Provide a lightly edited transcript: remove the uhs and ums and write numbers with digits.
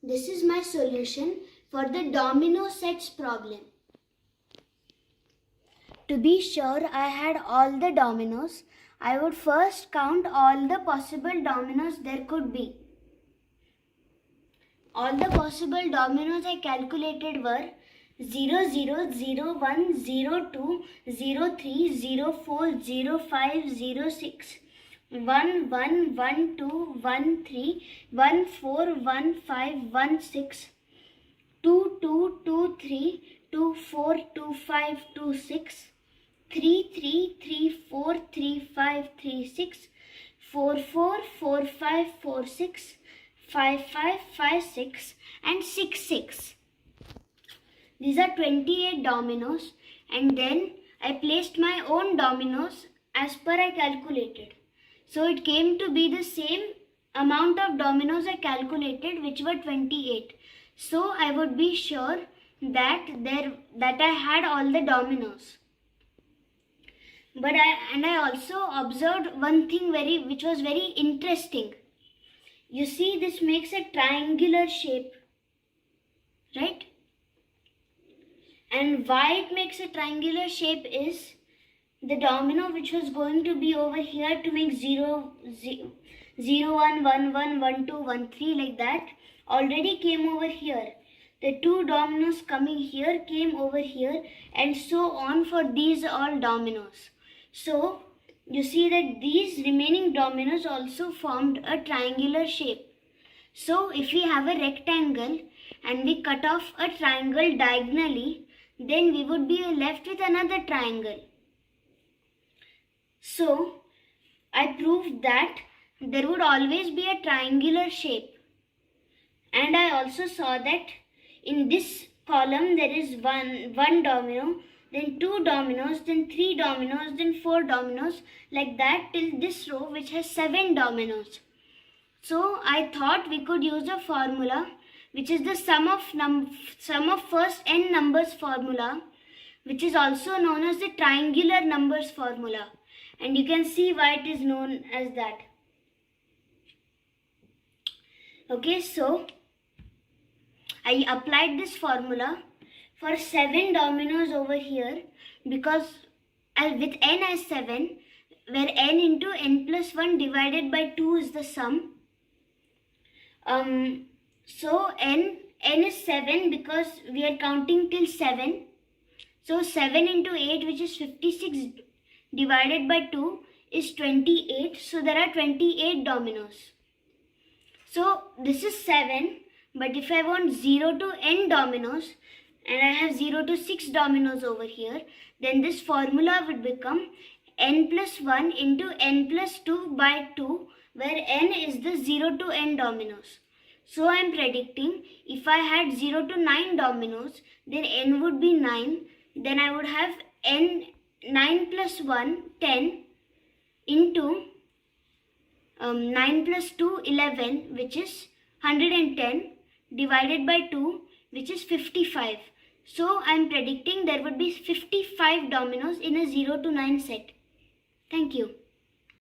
This is my solution for the domino sets problem. To be sure I had all the dominoes, I would first count all the possible dominoes there could be. All the possible dominoes I calculated were 0, 0, 0, 1, 0, 2, 0, 3, 0, 4, 0, 5, 0, 6, 1, 1, 1, 2, 1, 3, 1, 4, 1, 5, 1, 6, 2, 2, 2, 3, 2, 4, 2, 5, 2, 6, 3, 3, 3, 4, 3, 5, 3, 6, 4, 4, 4, 5, 4, 6, 5, 5, 5, 6 and 6, 6. These are 28 dominoes, and then I placed my own dominoes as per I calculated. So it came to be the same amount of dominoes I calculated, which were 28. So I would be sure that I had all the dominoes. But I also observed one thing which was very interesting. You see, this makes a triangular shape, right? And why it makes a triangular shape is the domino which was going to be over here to make 0, 0, 1, 1, 1, 1, 2, 1, 3 like that already came over here. The two dominoes coming here came over here, and so on for these all dominoes. So you see that these remaining dominoes also formed a triangular shape. So if we have a rectangle and we cut off a triangle diagonally, then we would be left with another triangle. So I proved that there would always be a triangular shape. And I also saw that in this column there is one domino, then 2 dominoes, then 3 dominoes, then 4 dominoes, like that till this row which has 7 dominoes. So I thought we could use a formula which is the sum of first n numbers formula, which is also known as the triangular numbers formula, and you can see why it is known as that. Okay, so I applied this formula for 7 dominoes over here, because with n as 7, where n into n plus 1 divided by 2 is the sum. So n is 7 because we are counting till 7. So 7 into 8, which is 56, divided by 2 is 28. So there are 28 dominoes. So this is 7, but if I want 0 to n dominoes, and I have 0 to 6 dominoes over here, then this formula would become n plus 1 into n plus 2 by 2, where n is the 0 to n dominoes. So I am predicting if I had 0 to 9 dominoes, then n would be 9. Then I would have 9 plus 1, 10, into 9 plus 2, 11, which is 110, divided by 2, which is 55. So I am predicting there would be 55 dominoes in a 0 to 9 set. Thank you.